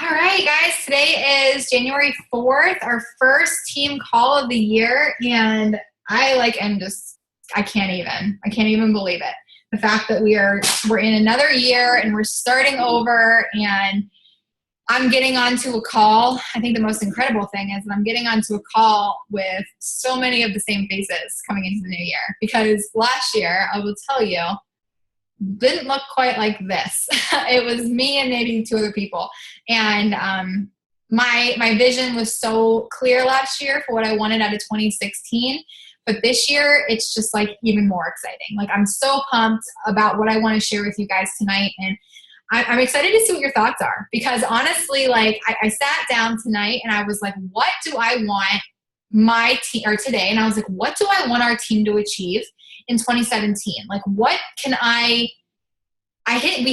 All right, guys, today is January 4th, our first team call of the year, and I can't even believe it. The fact that we're in another year and we're starting over, and I'm getting onto a call. I think the most incredible thing is that I'm getting onto a call with so many of the same faces coming into the new year, because last year, I will tell you, didn't look quite like this. It was me and maybe two other people. And my vision was so clear last year for what I wanted out of 2016. But this year, it's just like even more exciting. Like, I'm so pumped about what I want to share with you guys tonight. And I'm excited to see what your thoughts are. Because honestly, like, I sat down tonight and I was like, what do I want my team, or today, and I was like, what do I want our team to achieve in 2017? Like, what can we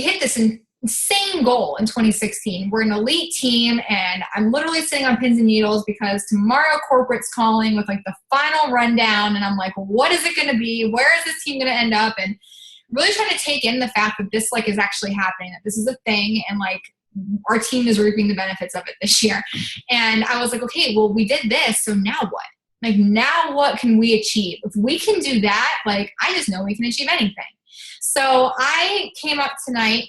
hit this insane goal in 2016. We're an elite team, and I'm literally sitting on pins and needles because tomorrow corporate's calling with like the final rundown, and I'm like, what is it going to be? Where is this team going to end up? And really trying to take in the fact that this like is actually happening, that this is a thing, and like our team is reaping the benefits of it this year. And I was like, okay, well, we did this, so now what? Like, now what can we achieve? If we can do that, like, I just know we can achieve anything. So I came up tonight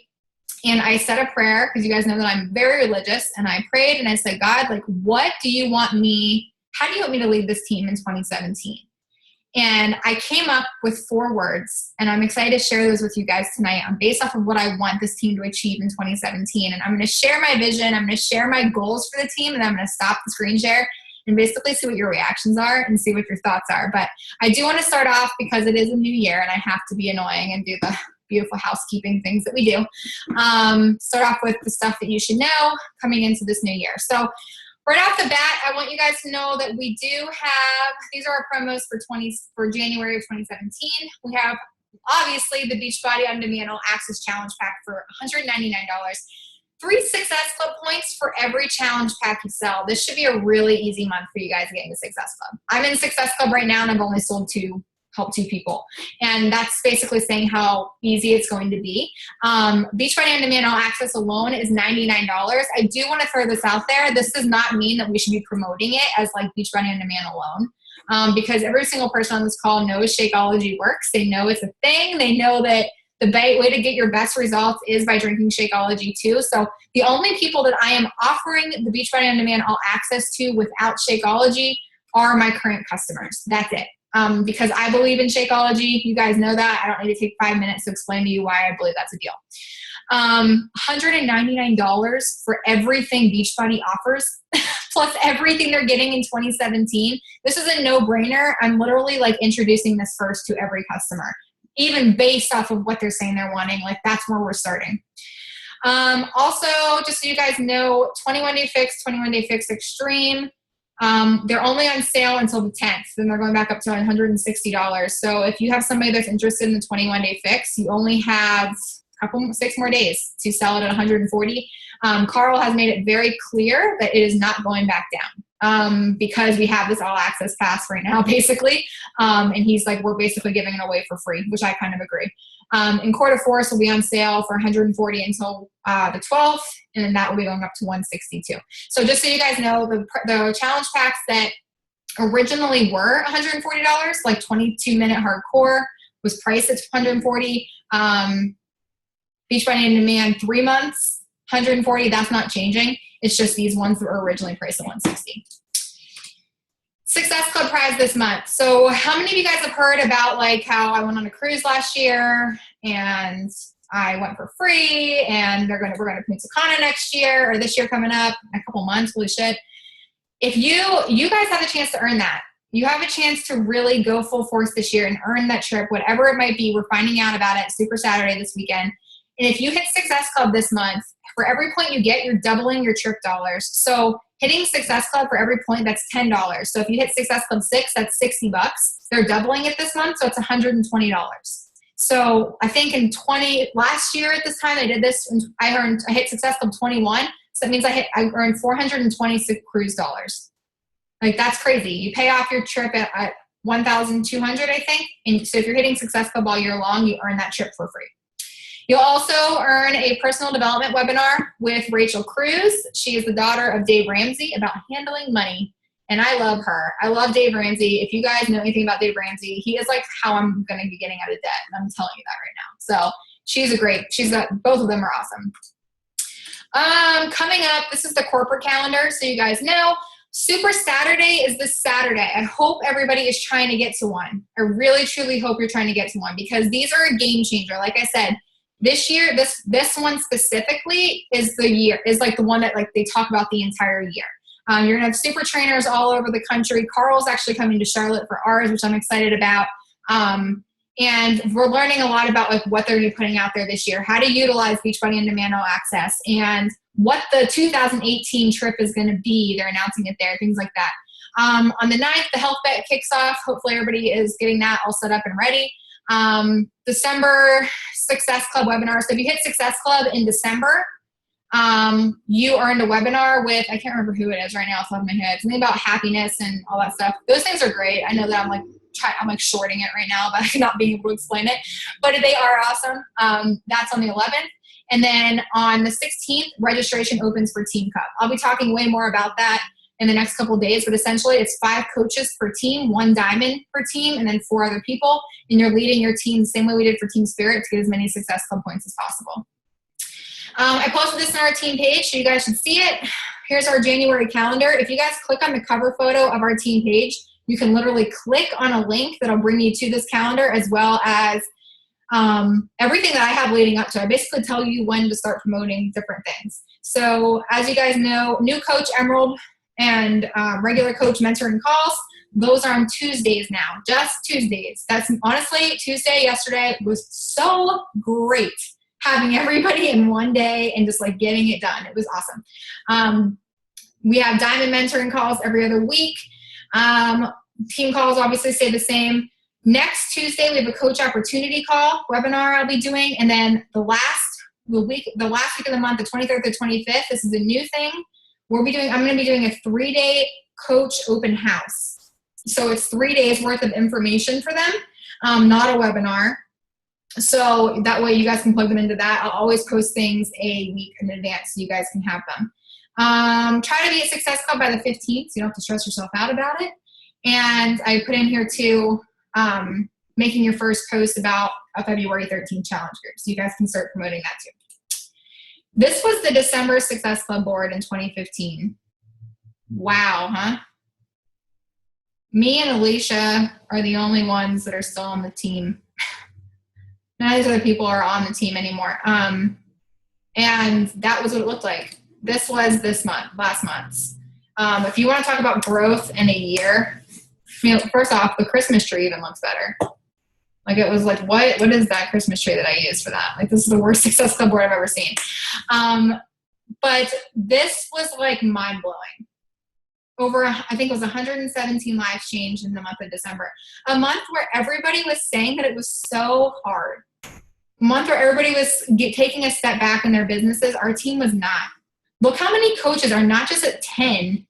and I said a prayer, because you guys know that I'm very religious, and I prayed and I said, God, like, how do you want me to lead this team in 2017? And I came up with 4 words, and I'm excited to share those with you guys tonight. I'm based off of what I want this team to achieve in 2017. And I'm going to share my vision. I'm going to share my goals for the team, and I'm going to stop the screen share and basically see what your reactions are and see what your thoughts are. But I do want to start off, because it is a new year and I have to be annoying and do the beautiful housekeeping things that we do. Start off with the stuff that you should know coming into this new year. So right off the bat, I want you guys to know that we do have, these are our promos for January of 2017. We have, obviously, the Beachbody On Demand All Access Challenge Pack for $199. 3 Success Club points for every challenge pack you sell. This should be a really easy month for you guys getting the Success Club. I'm in Success Club right now, and I've only helped 2 people. And that's basically saying how easy it's going to be. Beachbody On Demand All Access alone is $99. I do want to throw this out there. This does not mean that we should be promoting it as like Beachbody On Demand alone. Because every single person on this call knows Shakeology works. They know it's a thing. They know that the way to get your best results is by drinking Shakeology too. So the only people that I am offering the Beachbody On Demand All Access to without Shakeology are my current customers. That's it. Because I believe in Shakeology. You guys know that. I don't need to take 5 minutes to explain to you why I believe that's a deal. $199 for everything Beachbody offers, plus everything they're getting in 2017. This is a no-brainer. I'm literally like introducing this first to every customer, even based off of what they're saying they're wanting. Like, that's where we're starting. Also, just so you guys know, 21 Day Fix, 21 Day Fix Extreme, they're only on sale until the 10th. Then they're going back up to $160. So if you have somebody that's interested in the 21 Day Fix, you only have 6 more days to sell it at $140. Carl has made it very clear that it is not going back down, because we have this all access pass right now, basically. And he's like, we're basically giving it away for free, which I kind of agree. And Quarter Force will be on sale for $140 until the 12th, and then that will be going up to $162. So just so you guys know, the challenge packs that originally were $140, like 22-minute hardcore, was priced at $140. Beachbody On Demand 3 months, $140. That's not changing. It's just these ones that were originally priced at $160. Success Club prize this month. So how many of you guys have heard about like how I went on a cruise last year and I went for free, and we're going to Punta Cana next year, or this year coming up in a couple months? Holy shit. If you guys have a chance to earn that. You have a chance to really go full force this year and earn that trip, whatever it might be. We're finding out about it Super Saturday this weekend. And if you hit Success Club this month, for every point you get, you're doubling your trip dollars. So hitting Success Club for every point, that's $10. So if you hit Success Club 6, that's $60. They're doubling it this month, so it's $120. So I think last year at this time I did this, and I hit Success Club 21. So that means I earned 426 cruise dollars. Like, that's crazy. You pay off your trip at 1,200, I think. And so if you're hitting Success Club all year long, you earn that trip for free. You'll also earn a personal development webinar with Rachel Cruz. She is the daughter of Dave Ramsey, about handling money. And I love her. I love Dave Ramsey. If you guys know anything about Dave Ramsey, he is like how I'm going to be getting out of debt. And I'm telling you that right now. So both of them are awesome. Coming up, this is the corporate calendar. So you guys know, Super Saturday is this Saturday. I hope everybody is trying to get to one. I really, truly hope you're trying to get to one, because these are a game changer. Like I said, this year, this one specifically is like the one that like they talk about the entire year. You're gonna have super trainers all over the country. Carl's actually coming to Charlotte for ours, which I'm excited about. And we're learning a lot about like what they're gonna be putting out there this year, how to utilize Beachbody On Demand All Access, and what the 2018 trip is gonna be. They're announcing it there, things like that. On the 9th, the Health Bet kicks off. Hopefully everybody is getting that all set up and ready. December Success Club webinar. So if you hit Success Club in December, you earned a webinar with, I can't remember who it is right now off the top of my head, something about happiness and all that stuff. Those things are great. I know that I'm like shorting it right now by not being able to explain it, but they are awesome. That's on the 11th. And then on the 16th, registration opens for Team Cup. I'll be talking way more about that in the next couple of days, but essentially it's 5 coaches per team, 1 diamond per team, and then 4 other people. And you're leading your team the same way we did for Team Spirit to get as many Success Club points as possible. I posted this on our team page, so you guys should see it. Here's our January calendar. If you guys click on the cover photo of our team page, you can literally click on a link that'll bring you to this calendar, as well as everything that I have leading up to. I basically tell you when to start promoting different things. So as you guys know, new coach Emerald and regular coach mentoring calls, those are on Tuesdays now, just Tuesdays. That's honestly, Tuesday yesterday was so great, having everybody in one day and just like getting it done. It was awesome. We have diamond mentoring calls every other week. Team calls obviously stay the same. Next Tuesday, we have a coach opportunity call webinar I'll be doing. And then the last week of the month, the 23rd to 25th, this is a new thing. I'm going to be doing a 3-day coach open house. So it's 3 days worth of information for them, not a webinar. So that way you guys can plug them into that. I'll always post things a week in advance so you guys can have them. Try to be at Success Club by the 15th, so you don't have to stress yourself out about it. And I put in here too, making your first post about a February 13th challenge group, so you guys can start promoting that too. This was the December Success Club board in 2015. Wow, huh? Me and Alicia are the only ones that are still on the team. None of these other people are on the team anymore. And that was what it looked like. This was last month's. If you want to talk about growth in a year, first off, the Christmas tree even looks better. Like it was like, what is that Christmas tree that I used for that? Like this is the worst Success Club board I've ever seen. But this was like mind blowing. I think it was 117 lives changed in the month of December. A month where everybody was saying that it was so hard. A month where everybody was taking a step back in their businesses. Our team was not. Look how many coaches are not just at 10,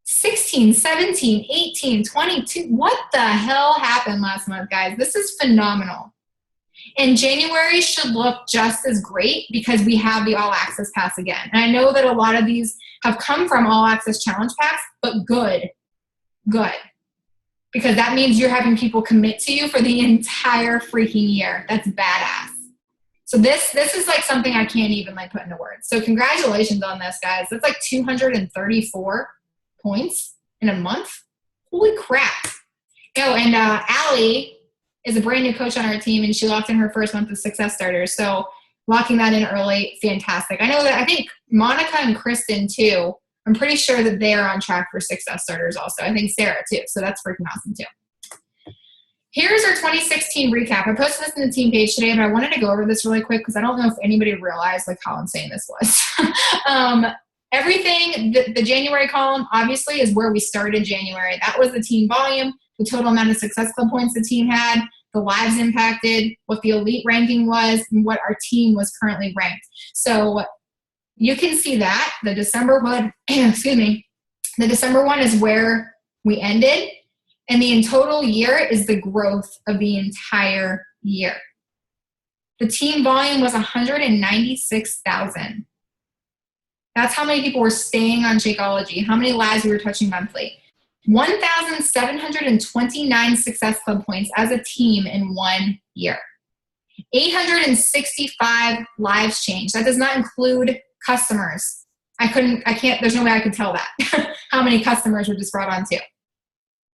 16, 17, 18, 22. What the hell happened last month, guys? This is phenomenal. And January should look just as great because we have the All Access Pass again. And I know that a lot of these have come from All Access Challenge Packs, but good. Because that means you're having people commit to you for the entire freaking year. That's badass. So this is like something I can't even like put into words. So congratulations on this, guys. That's like 234 points in a month. Holy crap. And Allie is a brand new coach on our team, and she locked in her first month of Success Starters. So locking that in early, fantastic. I think Monica and Kristen too, I'm pretty sure that they are on track for Success Starters also. I think Sarah too. So that's freaking awesome too. Here's our 2016 recap. I posted this in the team page today, but I wanted to go over this really quick because I don't know if anybody realized like how insane this was. Everything, the January column obviously is where we started January. That was the team volume, the total amount of Success Club points the team had, the lives impacted, what the elite ranking was, and what our team was currently ranked. So you can see that the December one, the December one is where we ended. And the in total year is the growth of the entire year. The team volume was 196,000. That's how many people were staying on Shakeology, how many lives we were touching monthly. 1,729 Success Club points as a team in 1 year. 865 lives changed. That does not include customers. There's no way I could tell that, how many customers were just brought on too.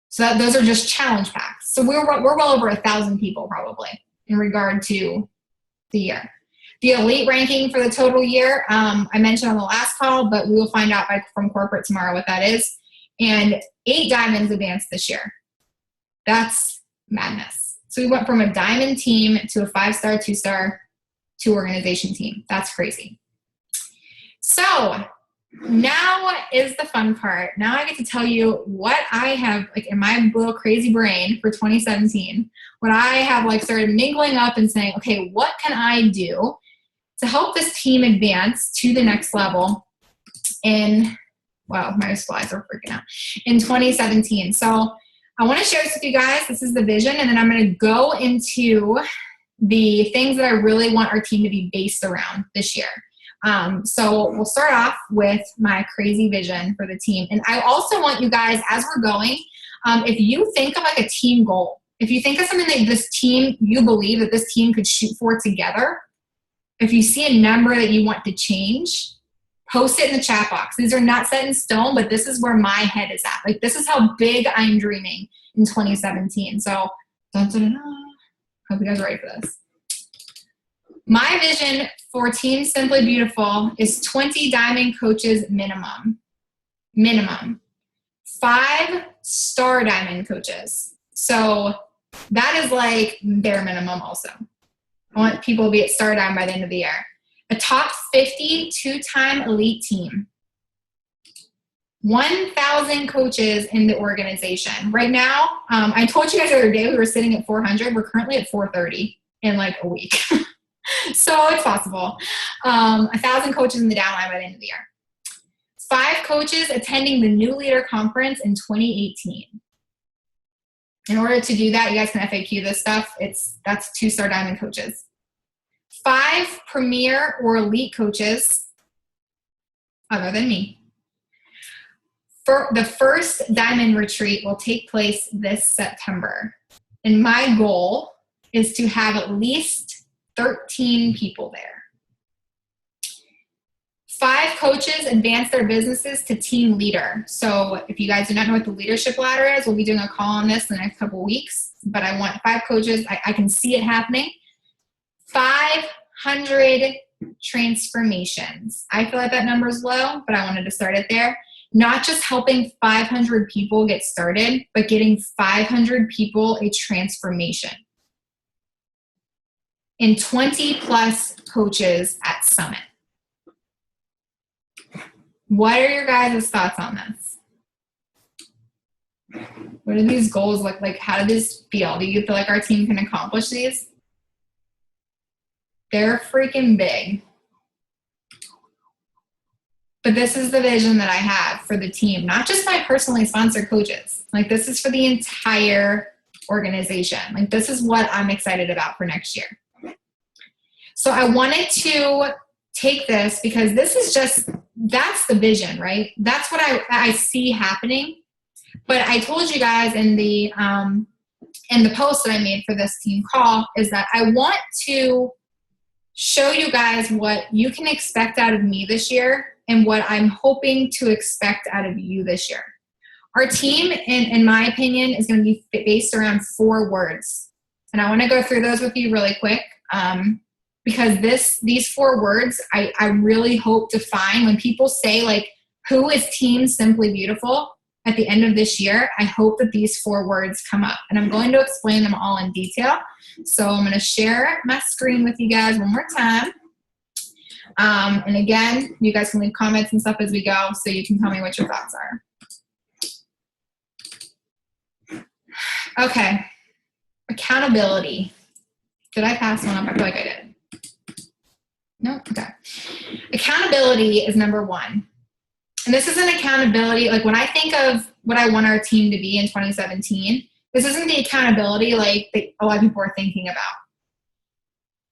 So those are just challenge packs. So we're well over 1,000 people probably in regard to the year. The elite ranking for the total year, I mentioned on the last call, but we will find out from corporate tomorrow what that is. And 8 diamonds advanced this year. That's madness. So we went from a diamond team to a 5-star, 2-star, 2-organization team. That's crazy. So now is the fun part. Now I get to tell you what I have in my little crazy brain for 2017, when I have started mingling up and saying, okay, what can I do to help this team advance to the next level my slides are freaking out, in 2017. So I want to share this with you guys. This is the vision, and then I'm going to go into the things that I really want our team to be based around this year. So we'll start off with my crazy vision for the team. And I also want you guys, as we're going, if you think of a team goal, if you think of something that you believe that this team could shoot for together, if you see a number that you want to change, post it in the chat box. These are not set in stone, but this is where my head is at. This is how big I'm dreaming in 2017. So, hope you guys are ready for this. My vision for Team Simply Beautiful is 20 diamond coaches minimum. 5-star diamond coaches. So that is bare minimum also. I want people to be at star diamond by the end of the year. A top 50 2-time elite team. 1,000 coaches in the organization. Right now, I told you guys the other day we were sitting at 400. We're currently at 430 in a week. So it's possible. 1,000 coaches in the downline by the end of the year. 5 coaches attending the New Leader Conference in 2018. In order to do that, you guys can FAQ this stuff. That's 2-star diamond coaches. 5 premier or elite coaches, other than me. For the first diamond retreat will take place this September. And my goal is to have at least 13 people there. 5 coaches advance their businesses to team leader. So if you guys do not know what the leadership ladder is, we'll be doing a call on this in the next couple of weeks. But I want 5 coaches. I can see it happening. 500 transformations. I feel like that number is low, but I wanted to start it there. Not just helping 500 people get started, but getting 500 people a transformation. And 20 plus coaches at Summit. What are your guys' thoughts on this? What do these goals look like? How do these feel? Do you feel like our team can accomplish these? They're freaking big. But this is the vision that I have for the team, not just my personally sponsored coaches. This is for the entire organization. This is what I'm excited about for next year. So I wanted to take this because this is that's the vision, right? That's what I see happening. But I told you guys in the post that I made for this team call is that I want to show you guys what you can expect out of me this year and what I'm hoping to expect out of you this year. Our team, in my opinion, is going to be based around 4 words. And I want to go through those with you really quick because these 4 words I really hope to find when people say, who is Team Simply Beautiful at the end of this year. I hope that these 4 words come up. And I'm going to explain them all in detail. So I'm going to share my screen with you guys one more time. And again, you guys can leave comments and stuff as we go so you can tell me what your thoughts are. Okay. Accountability. Did I pass one up? I feel like I did. No? Okay. Accountability is number 1. And this isn't accountability. When I think of what I want our team to be in 2017, this isn't the accountability that a lot of people are thinking about.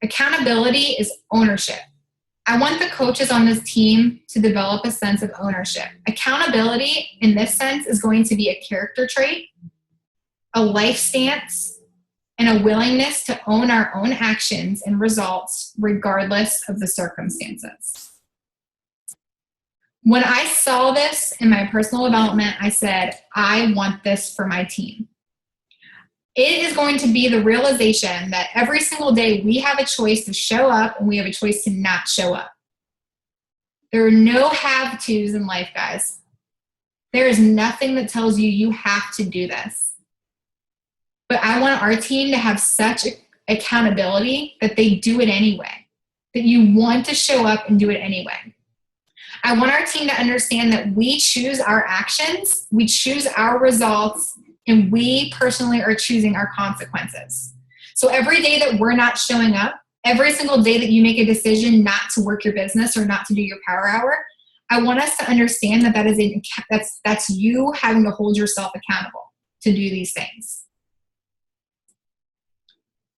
Accountability is ownership. I want the coaches on this team to develop a sense of ownership. Accountability in this sense is going to be a character trait, a life stance, and a willingness to own our own actions and results regardless of the circumstances. When I saw this in my personal development, I said, I want this for my team. It is going to be the realization that every single day we have a choice to show up and we have a choice to not show up. There are no have-tos in life, guys. There is nothing that tells you you have to do this. But I want our team to have such accountability that they do it anyway, that you want to show up and do it anyway. I want our team to understand that we choose our actions, we choose our results, and we personally are choosing our consequences. So every day that we're not showing up, every single day that you make a decision not to work your business or not to do your power hour, I want us to understand that that's you having to hold yourself accountable to do these things.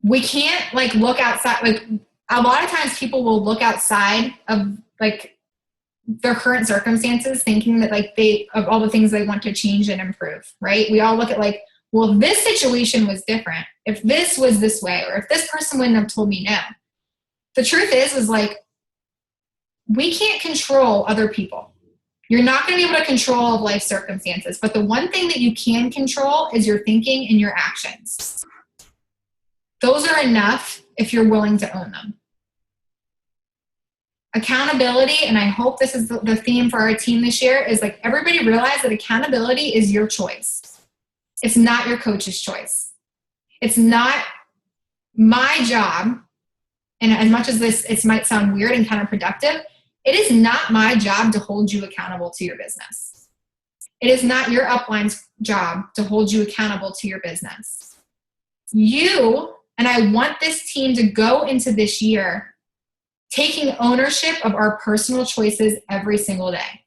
We can't look outside. A lot of times people will look outside of their current circumstances thinking that of all the things they want to change and improve, right? We all look at well, if this situation was different, if this was this way, or if this person wouldn't have told me no. The truth is we can't control other people. You're not going to be able to control life circumstances, but the one thing that you can control is your thinking and your actions. Those are enough if you're willing to own them. Accountability, and I hope this is the theme for our team this year, is everybody realize that accountability is your choice. It's not your coach's choice. It's not my job, and as much as it might sound weird and counterproductive, it is not my job to hold you accountable to your business. It is not your upline's job to hold you accountable to your business. You, and I want this team to go into this year taking ownership of our personal choices every single day.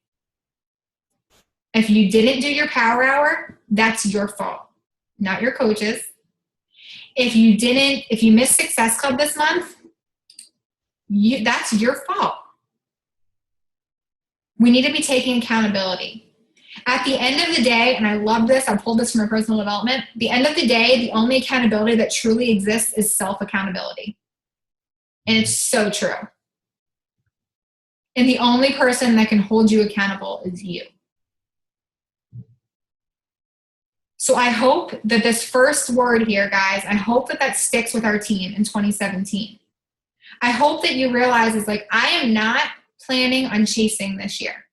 If you didn't do your power hour, that's your fault, not your coach's. If you missed Success Club this month, that's your fault. We need to be taking accountability. At the end of the day, and I love this, I pulled this from my personal development, the end of the day, the only accountability that truly exists is self-accountability. And it's so true. And the only person that can hold you accountable is you. So I hope that this first word here, guys, I hope that sticks with our team in 2017. I hope that you realize I am not planning on chasing this year.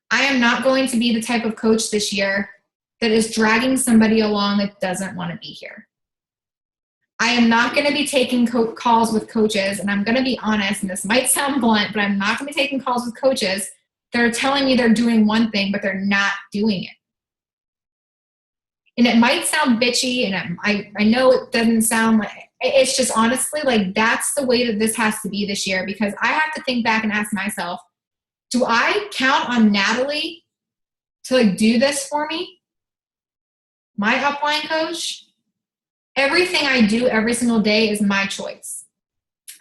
I am not going to be the type of coach this year that is dragging somebody along that doesn't want to be here. I am not going to be taking calls with coaches, and I'm going to be honest, and this might sound blunt, but I'm not going to be taking calls with coaches that are telling me they're doing one thing, but they're not doing it. And it might sound bitchy, and I know it doesn't sound it's just honestly that's the way that this has to be this year, because I have to think back and ask myself, do I count on Natalie to do this for me? My upline coach? Everything I do every single day is my choice.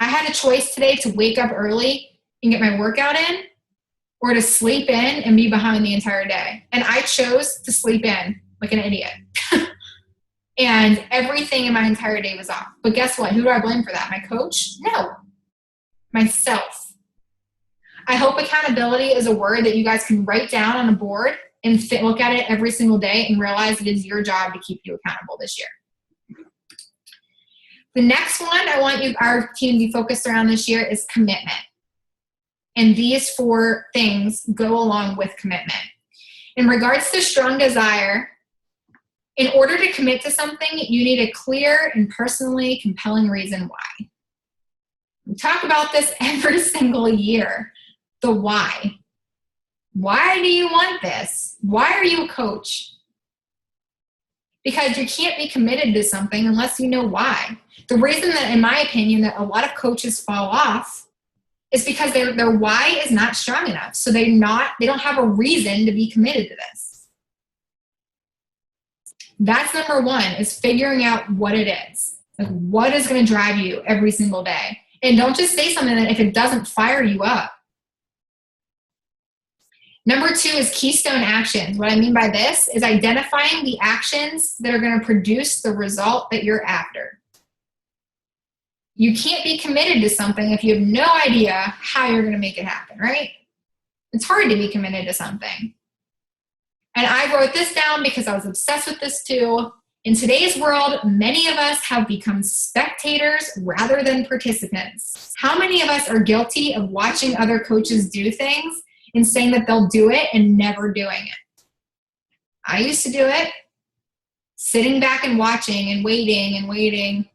I had a choice today to wake up early and get my workout in, or to sleep in and be behind the entire day. And I chose to sleep in like an idiot. And everything in my entire day was off. But guess what? Who do I blame for that? My coach? No. Myself. I hope accountability is a word that you guys can write down on a board and look at it every single day and realize it is your job to keep you accountable this year. The next one I want our team to be focused around this year is commitment. And these 4 things go along with commitment. In regards to strong desire, in order to commit to something, you need a clear and personally compelling reason why. We talk about this every single year. The why. Why do you want this? Why are you a coach? Because you can't be committed to something unless you know why. The reason that, in my opinion, that a lot of coaches fall off is because their why is not strong enough. So they don't have a reason to be committed to this. That's number 1, is figuring out what it is. Like, what is going to drive you every single day? And don't just say something that if it doesn't fire you up. Number 2 is keystone actions. What I mean by this is identifying the actions that are going to produce the result that you're after. You can't be committed to something if you have no idea how you're going to make it happen, right? It's hard to be committed to something. And I wrote this down because I was obsessed with this too. In today's world, many of us have become spectators rather than participants. How many of us are guilty of watching other coaches do things and saying that they'll do it and never doing it? I used to do it, sitting back and watching and waiting.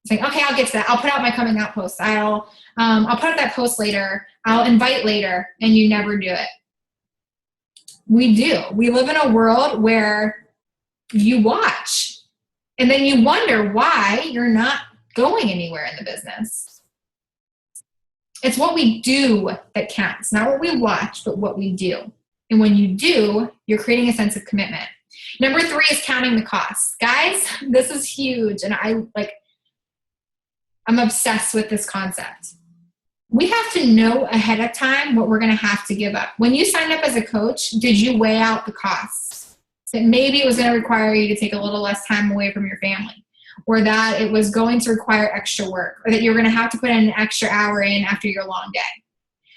Saying, okay, I'll get to that. I'll put out my coming out post. I'll put up that post later. I'll invite later, and you never do it. We do. We live in a world where you watch, and then you wonder why you're not going anywhere in the business. It's what we do that counts, not what we watch, but what we do. And when you do, you're creating a sense of commitment. Number 3 is counting the costs. Guys, this is huge, and I'm obsessed with this concept. We have to know ahead of time what we're going to have to give up. When you signed up as a coach, did you weigh out the costs? That maybe it was going to require you to take a little less time away from your family, or that it was going to require extra work, or that you're going to have to put an extra hour in after your long day.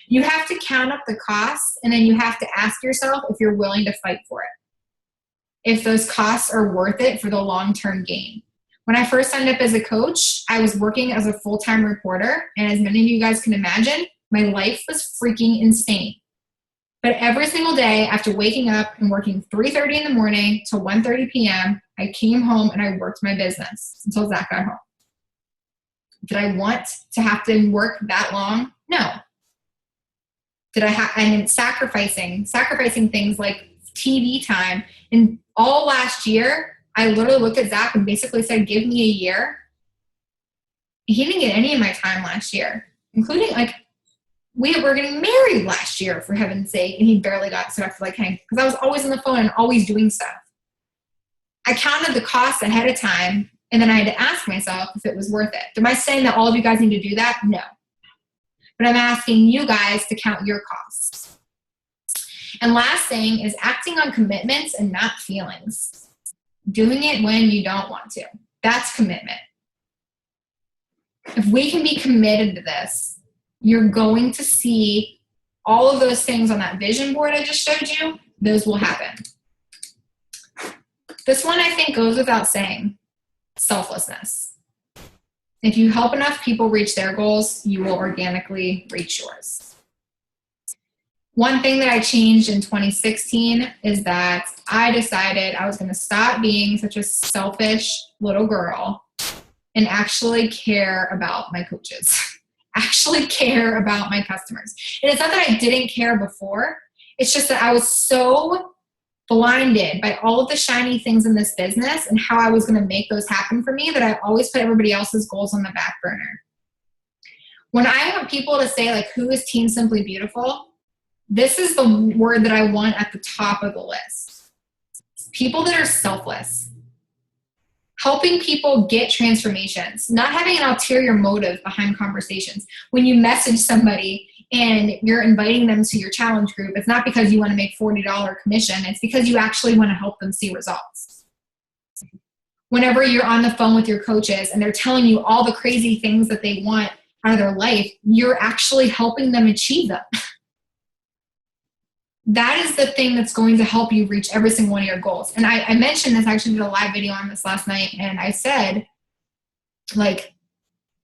You have to count up the costs, and then you have to ask yourself if you're willing to fight for it, if those costs are worth it for the long-term gain. When I first signed up as a coach, I was working as a full-time reporter, and as many of you guys can imagine, my life was freaking insane. But every single day after waking up and working 3:30 in the morning till 1:30 p.m., I came home and I worked my business until Zach got home. Did I want to have to work that long? No. And sacrificing things like TV time. And all last year, I literally looked at Zach and basically said, give me a year. He didn't get any of my time last year, including we were getting married last year, for heaven's sake, and he barely got, so I feel like, hey, because I was always on the phone and always doing stuff. I counted the costs ahead of time, and then I had to ask myself if it was worth it. Am I saying that all of you guys need to do that? No. But I'm asking you guys to count your costs. And last thing is acting on commitments and not feelings. Doing it when you don't want to. That's commitment. If we can be committed to this, you're going to see all of those things on that vision board I just showed you. Those will happen. This one I think goes without saying. Selflessness. If you help enough people reach their goals, you will organically reach yours. One thing that I changed in 2016 is that I decided I was going to stop being such a selfish little girl and actually care about my coaches, actually care about my customers. And it's not that I didn't care before. It's just that I was so blinded by all of the shiny things in this business and how I was going to make those happen for me that I always put everybody else's goals on the back burner. When I want people to say, who is Team Simply Beautiful? This is the word that I want at the top of the list. People that are selfless. Helping people get transformations. Not having an ulterior motive behind conversations. When you message somebody and you're inviting them to your challenge group, it's not because you want to make $40 commission. It's because you actually want to help them see results. Whenever you're on the phone with your coaches and they're telling you all the crazy things that they want out of their life, you're actually helping them achieve them. That is the thing that's going to help you reach every single one of your goals. And I mentioned this, I actually did a live video on this last night, and I said,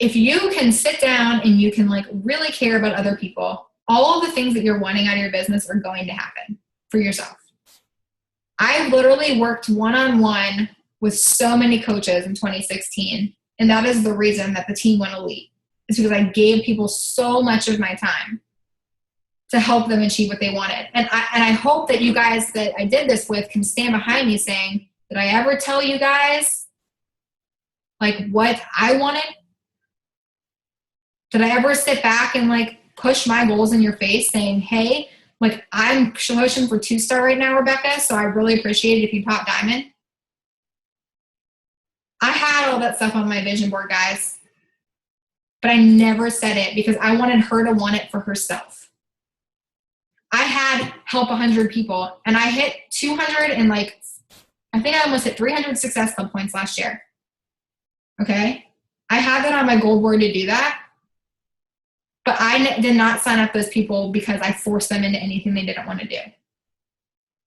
if you can sit down and you can really care about other people, all of the things that you're wanting out of your business are going to happen for yourself. I literally worked one-on-one with so many coaches in 2016, and that is the reason that the team went elite. It's because I gave people so much of my time to help them achieve what they wanted. And I hope that you guys that I did this with can stand behind me saying, did I ever tell you guys what I wanted? Did I ever sit back and push my goals in your face saying, hey, I'm pushing for 2-star right now, Rebecca, so I really appreciate it if you pop diamond? I had all that stuff on my vision board, guys, but I never said it because I wanted her to want it for herself. I had help 100 people, and I hit 200 and like, I think I almost hit 300 Success Club points last year. Okay? I had that on my goal board to do that, but I did not sign up those people because I forced them into anything they didn't want to do. It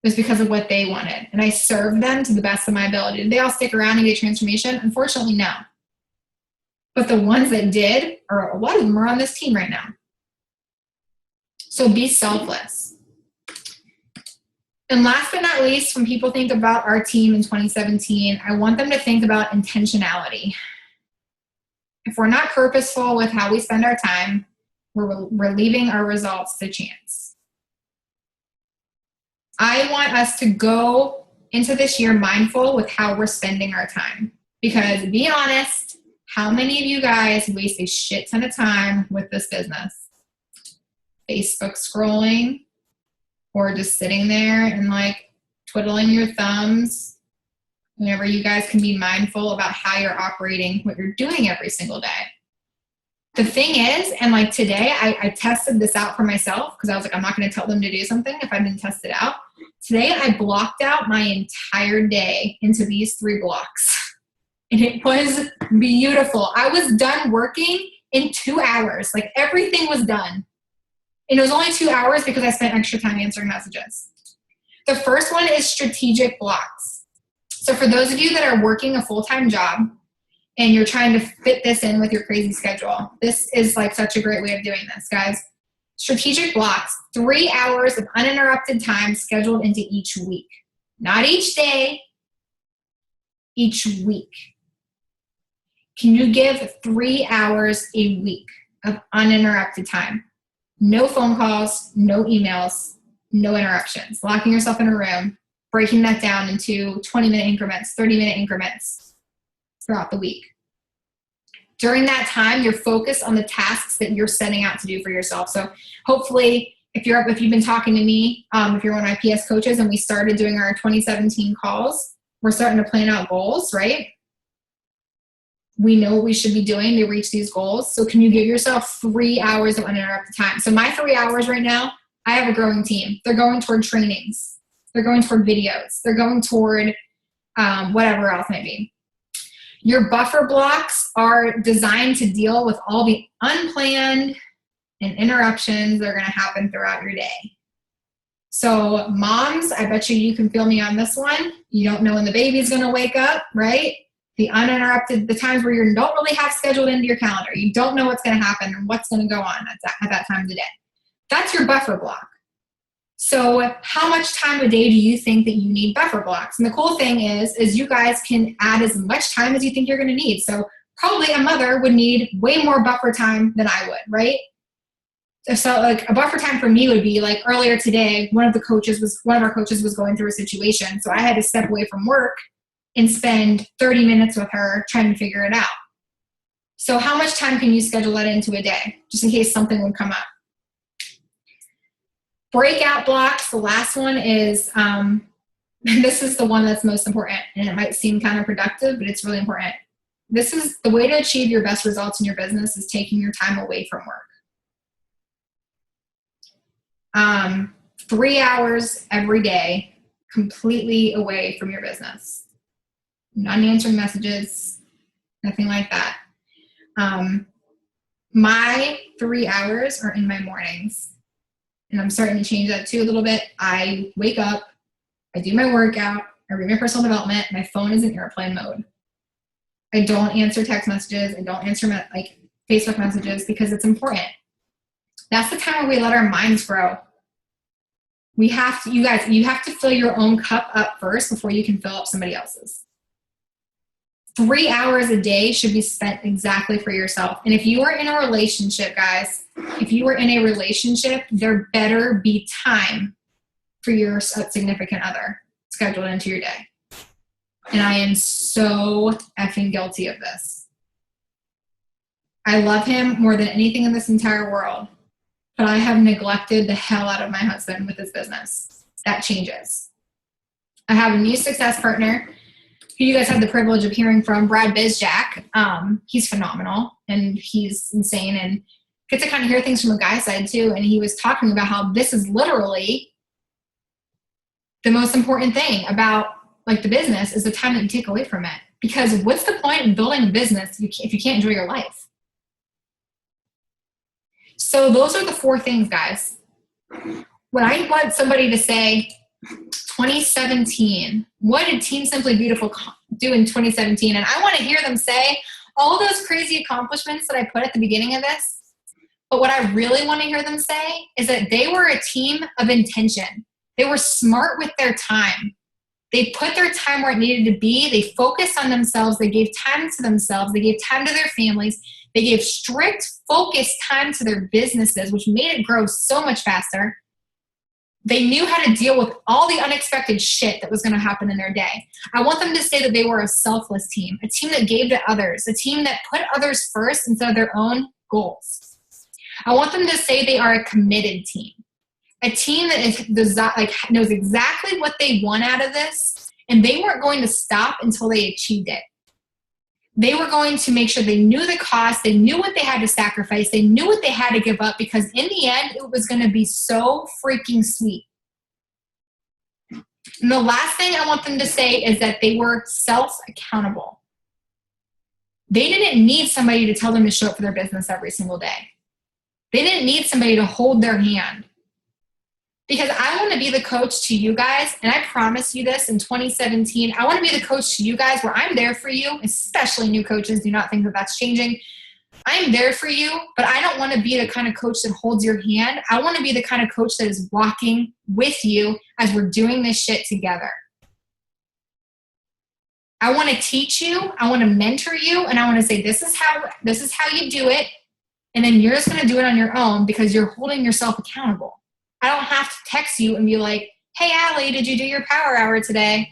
was because of what they wanted, and I served them to the best of my ability. Did they all stick around and get transformation? Unfortunately, no. But the ones that did, or a lot of them are on this team right now. So be selfless. And last but not least, when people think about our team in 2017, I want them to think about intentionality. If we're not purposeful with how we spend our time, we're leaving our results to chance. I want us to go into this year mindful with how we're spending our time. Because be honest, how many of you guys waste a shit ton of time with this business? Facebook scrolling, or just sitting there and like twiddling your thumbs whenever you guys can be mindful about how you're operating, what you're doing every single day. The thing is, and like today, I tested this out for myself because I was like, I'm not going to tell them to do something if I didn't test it out. Today, I blocked out my entire day into these 3 blocks. And it was beautiful. I was done working in 2 hours. Like everything was done. And it was only 2 hours because I spent extra time answering messages. The first one is strategic blocks. So for those of you that are working a full-time job and you're trying to fit this in with your crazy schedule, this is like such a great way of doing this, guys. Strategic blocks, 3 hours of uninterrupted time scheduled into each week. Not each day, each week. Can you give 3 hours a week of uninterrupted time? No phone calls, no emails, no interruptions. Locking yourself in a room, breaking that down into 20-minute increments, 30-minute increments throughout the week. During that time, you're focused on the tasks that you're setting out to do for yourself. So hopefully, if you've been talking to me, if you're one of my PS coaches and we started doing our 2017 calls, we're starting to plan out goals, right? We know what we should be doing to reach these goals. So can you give yourself 3 hours of uninterrupted time? So my 3 hours right now, I have a growing team. They're going toward trainings. They're going toward videos. They're going toward whatever else maybe. Your buffer blocks are designed to deal with all the unplanned and interruptions that are going to happen throughout your day. So moms, I bet you can feel me on this one. You don't know when the baby's going to wake up, right? The uninterrupted, the times where you don't really have scheduled into your calendar. You don't know what's going to happen and what's going to go on at that time of the day. That's your buffer block. So how much time a day do you think that you need buffer blocks? And the cool thing is you guys can add as much time as you think you're going to need. So probably a mother would need way more buffer time than I would, right? So like a buffer time for me would be like earlier today, one of our coaches was going through a situation. So I had to step away from work and spend 30 minutes with her trying to figure it out. So how much time can you schedule that into a day, just in case something would come up? Breakout blocks, the last one is, this is the one that's most important, and it might seem counterproductive, but it's really important. This is the way to achieve your best results in your business is taking your time away from work. 3 hours every day, completely away from your business. Not answering messages, nothing like that. My 3 hours are in my mornings. And I'm starting to change that too a little bit. I wake up, I do my workout, I read my personal development, my phone is in airplane mode. I don't answer text messages, I don't answer like Facebook messages because it's important. That's the time where we let our minds grow. You have to fill your own cup up first before you can fill up somebody else's. 3 hours a day should be spent exactly for yourself. And if you are in a relationship, guys, there better be time for your significant other scheduled into your day. And I am so effing guilty of this. I love him more than anything in this entire world, but I have neglected the hell out of my husband with his business. That changes. I have a new success partner. who you guys had the privilege of hearing from, Biz Jack. He's phenomenal and he's insane and get to kind of hear things from a guy's side too. And he was talking about how this is literally the most important thing about like the business is the time that you take away from it. Because what's the point in building a business if you can't enjoy your life? So those are the 4 things, guys. When I want somebody to say 2017, what did Team Simply Beautiful do in 2017? And I want to hear them say all those crazy accomplishments that I put at the beginning of this. But what I really want to hear them say is that they were a team of intention. They were smart with their time. They put their time where it needed to be. They focused on themselves. They gave time to themselves. They gave time to their families. They gave strict, focused time to their businesses, which made it grow so much faster. They knew how to deal with all the unexpected shit that was going to happen in their day. I want them to say that they were a selfless team, a team that gave to others, a team that put others first instead of their own goals. I want them to say they are a committed team, a team that knows exactly what they want out of this, and they weren't going to stop until they achieved it. They were going to make sure they knew the cost, they knew what they had to sacrifice, they knew what they had to give up, because in the end, it was going to be so freaking sweet. And the last thing I want them to say is that they were self-accountable. They didn't need somebody to tell them to show up for their business every single day. They didn't need somebody to hold their hand. Because I want to be the coach to you guys, and I promise you this in 2017, I want to be the coach to you guys where I'm there for you, especially new coaches. Do not think that that's changing. I'm there for you, but I don't want to be the kind of coach that holds your hand. I want to be the kind of coach that is walking with you as we're doing this shit together. I want to teach you, I want to mentor you, and I want to say, this is how you do it, and then you're just going to do it on your own because you're holding yourself accountable. I don't have to text you and be like, hey, Allie, did you do your power hour today?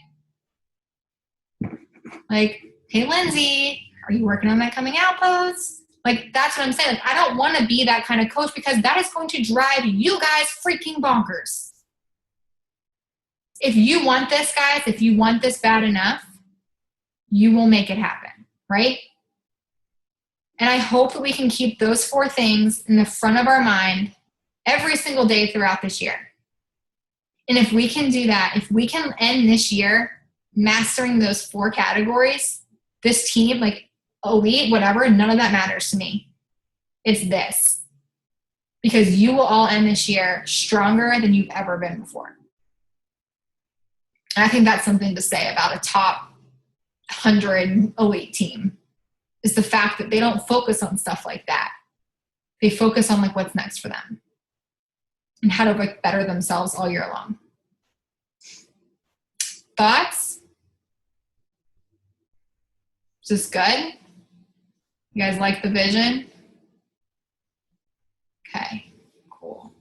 Like, hey, Lindsay, are you working on that coming out post? Like, that's what I'm saying. Like, I don't want to be that kind of coach because that is going to drive you guys freaking bonkers. If you want this, guys, if you want this bad enough, you will make it happen, right? And I hope that we can keep those 4 things in the front of our mind every single day throughout this year. And if we can do that, if we can end this year mastering those 4 categories, this team, like elite, whatever, none of that matters to me. It's this. Because you will all end this year stronger than you've ever been before. And I think that's something to say about a top 100 elite team, is the fact that they don't focus on stuff like that. They focus on like what's next for them and how to like better themselves all year long. Thoughts? Is this good? You guys like the vision? Okay, cool.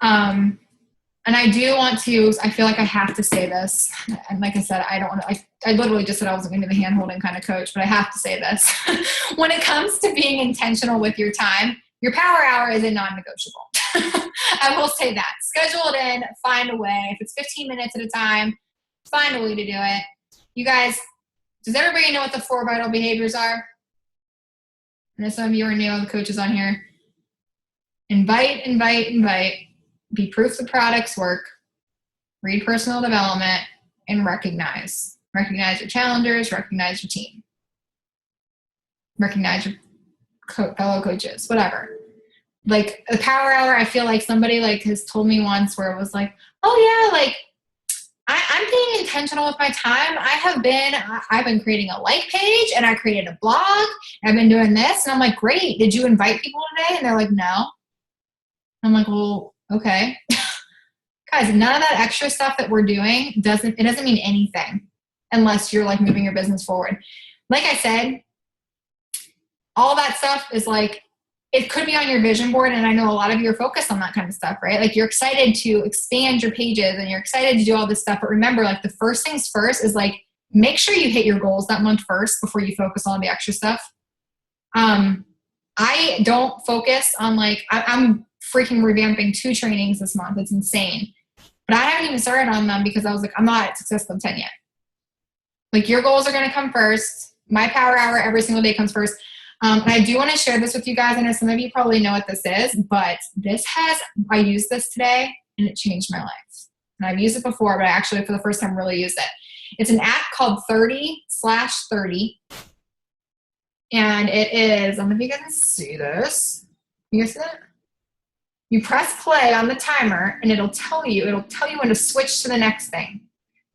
And I do want to, I feel like I have to say this. And like I said, I don't want to, I literally just said I wasn't going to be the hand-holding kind of coach, but I have to say this. When it comes to being intentional with your time, your power hour is a non-negotiable. I will say that. Schedule it in, find a way. If it's 15 minutes at a time, find a way to do it. You guys, does everybody know what the 4 vital behaviors are? I know some of you are new, the coaches on here. Invite, invite, invite. Be proof the products work. Read personal development. And recognize. Recognize your challengers. Recognize your team. Recognize your fellow coaches. Whatever. Like the power hour, I feel like somebody like has told me once where it was like, oh yeah, like I'm being intentional with my time. I've been creating a like page and I created a blog. And I've been doing this. And I'm like, great. Did you invite people today? And they're like, no. I'm like, well, okay. Guys, none of that extra stuff that we're doing doesn't mean anything unless you're like moving your business forward. Like I said, all that stuff is like, it could be on your vision board, and I know a lot of you are focused on that kind of stuff, right? Like you're excited to expand your pages and you're excited to do all this stuff, but remember, like the first things first is like, make sure you hit your goals that month first before you focus on the extra stuff. I don't focus on like, I'm freaking revamping 2 trainings this month. It's insane. But I haven't even started on them because I was like, I'm not at Success Club 10 yet. Like your goals are going to come first. My power hour every single day comes first. And I do want to share this with you guys. I know some of you probably know what this is, but I used this today and it changed my life. And I've used it before, but I actually for the first time really used it. It's an app called 30/30. And it is, I don't know if you guys can see this. You guys see that? You press play on the timer and it'll tell you when to switch to the next thing.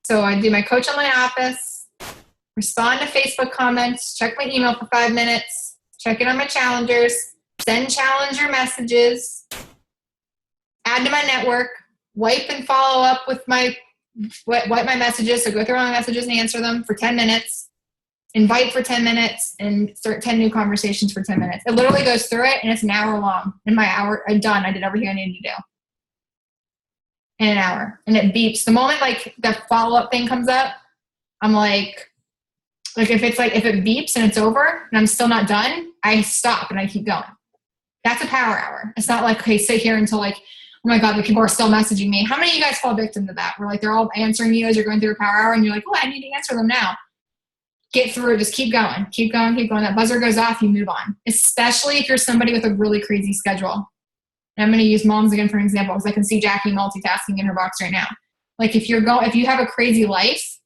So I do my coach online office, respond to Facebook comments, check my email for 5 minutes, check in on my challengers, send challenger messages, add to my network, wipe and follow up with wipe my messages. So go through all my messages and answer them for 10 minutes, invite for 10 minutes, and start 10 new conversations for 10 minutes. It literally goes through it and it's an hour long. In my hour, I'm done. I did everything I needed to do. In an hour. And it beeps. The moment like the follow-up thing comes up, I'm like if it beeps and it's over and I'm still not done, I stop and I keep going. That's a power hour. It's not like, okay, sit here until like, oh my God, the people are still messaging me. How many of you guys fall victim to that? Where like they're all answering you as you're going through a power hour and you're like, oh, I need to answer them now. Get through, just keep going. That buzzer goes off, you move on. Especially if you're somebody with a really crazy schedule. And I'm going to use moms again for an example because I can see Jackie multitasking in her box right now. Like if you have a crazy life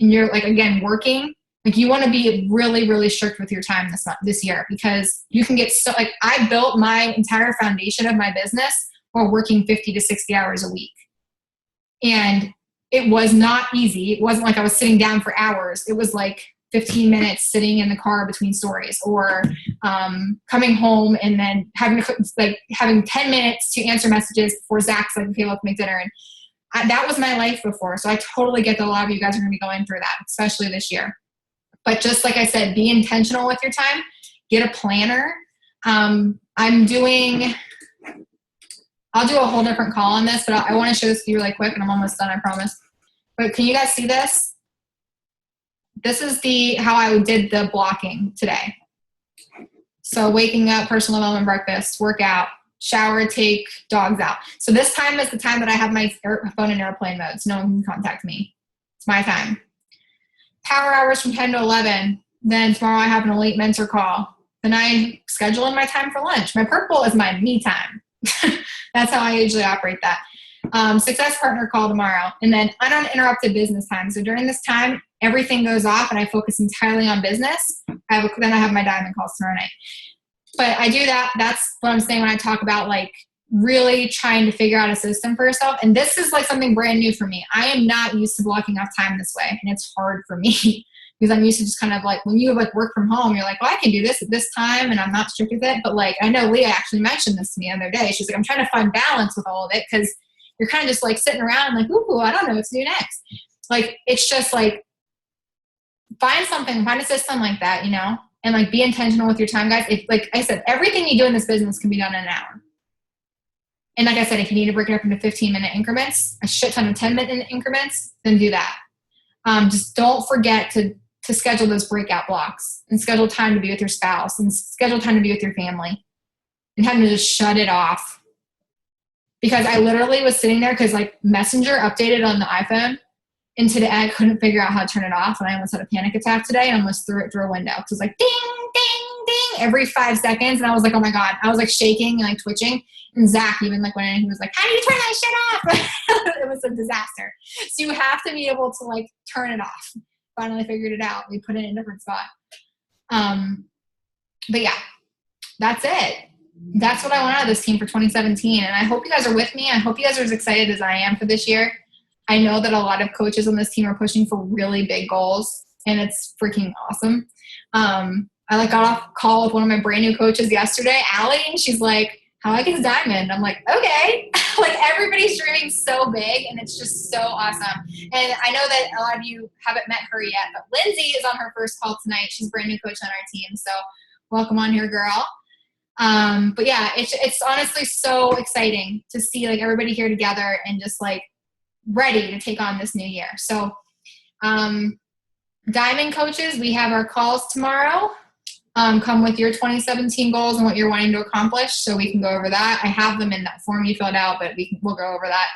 and you're like, again, working, like you want to be really, really strict with your time this year because you can get so like I built my entire foundation of my business while working 50 to 60 hours a week. And it was not easy. It wasn't like I was sitting down for hours. It was like 15 minutes sitting in the car between stories or coming home and then having 10 minutes to answer messages before Zach's like, okay, let's make dinner. And that was my life before. So I totally get that a lot of you guys are going to be going through that, especially this year. But just like I said, be intentional with your time. Get a planner. I'll do a whole different call on this, but I want to show this to you really quick and I'm almost done, I promise. But can you guys see this? This is how I did the blocking today. So waking up, personal development breakfast, workout, shower, take dogs out. So this time is the time that I have my phone in airplane mode so no one can contact me. It's my time. Power hours from 10 to 11. Then tomorrow I have an elite mentor call. Then I schedule in my time for lunch. My purple is my me time. That's how I usually operate that. Success partner call tomorrow. And then uninterrupted business time. So during this time, everything goes off and I focus entirely on business. Then I have my diamond calls tomorrow night. But I do that. That's what I'm saying when I talk about like really trying to figure out a system for yourself. And this is like something brand new for me. I am not used to blocking off time this way. And it's hard for me because I'm used to just kind of like when you like work from home, you're like, well, I can do this at this time and I'm not strict with it. But like, I know Leah actually mentioned this to me the other day. She's like, I'm trying to find balance with all of it because you're kind of just like sitting around like, ooh, I don't know what to do next. Like, it's just like, find a system like that, you know, and like be intentional with your time, guys. If, like I said, everything you do in this business can be done in an hour. And like I said, if you need to break it up into 15-minute increments, a shit ton of 10-minute increments, then do that. Just don't forget to schedule those breakout blocks and schedule time to be with your spouse and schedule time to be with your family and time to just shut it off. Because I literally was sitting there because like Messenger updated on the iPhone and today I couldn't figure out how to turn it off and I almost had a panic attack today and almost threw it through a window. It was like ding, ding, ding every 5 seconds and I was like, oh my God. I was like shaking and like twitching. And Zach even like went in and he was like, how do you turn that shit off? It was a disaster. So you have to be able to like turn it off. Finally figured it out. We put it in a different spot. But yeah, that's it. That's what I want out of this team for 2017. And I hope you guys are with me. I hope you guys are as excited as I am for this year. I know that a lot of coaches on this team are pushing for really big goals and it's freaking awesome. I like got off call with one of my brand new coaches yesterday, Allie, and she's like, how I get to diamond? I'm like, okay. Like everybody's dreaming so big and it's just so awesome. And I know that a lot of you haven't met her yet, but Lindsay is on her first call tonight. She's a brand new coach on our team. So welcome on here, girl. But yeah, it's honestly so exciting to see like everybody here together and just like ready to take on this new year. So, diamond coaches, we have our calls tomorrow. Come with your 2017 goals and what you're wanting to accomplish so we can go over that. I have them in that form you filled out, but we'll go over that.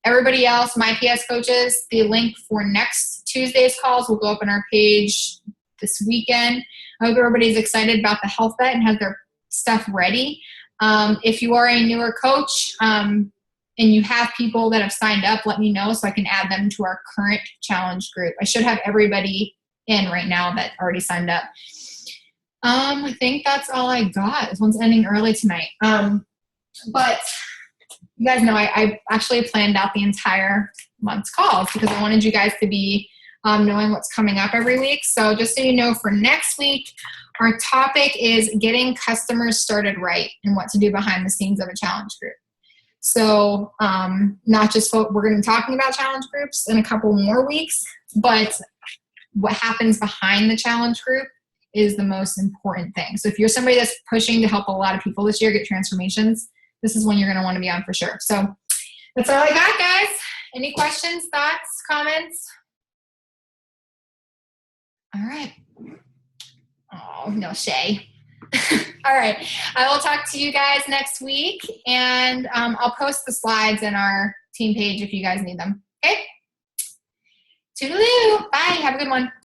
Everybody else, my PS coaches, the link for next Tuesday's calls will go up on our page this weekend. I hope everybody's excited about the health bet and has their stuff ready. If you are a newer coach and you have people that have signed up, let me know so I can add them to our current challenge group. I should have everybody in right now that already signed up. I think that's all I got. This one's ending early tonight. But you guys know I actually planned out the entire month's calls because I wanted you guys to be knowing what's coming up every week. So just so you know, for next week, our topic is getting customers started right and what to do behind the scenes of a challenge group. So not just we're going to be talking about challenge groups in a couple more weeks, but what happens behind the challenge group is the most important thing. So if you're somebody that's pushing to help a lot of people this year get transformations, this is one you're going to want to be on for sure. So that's all I got, guys. Any questions, thoughts, comments? All right. Oh, no, Shay. All right. I will talk to you guys next week, and I'll post the slides in our team page if you guys need them. Okay? Toodaloo. Bye. Have a good one.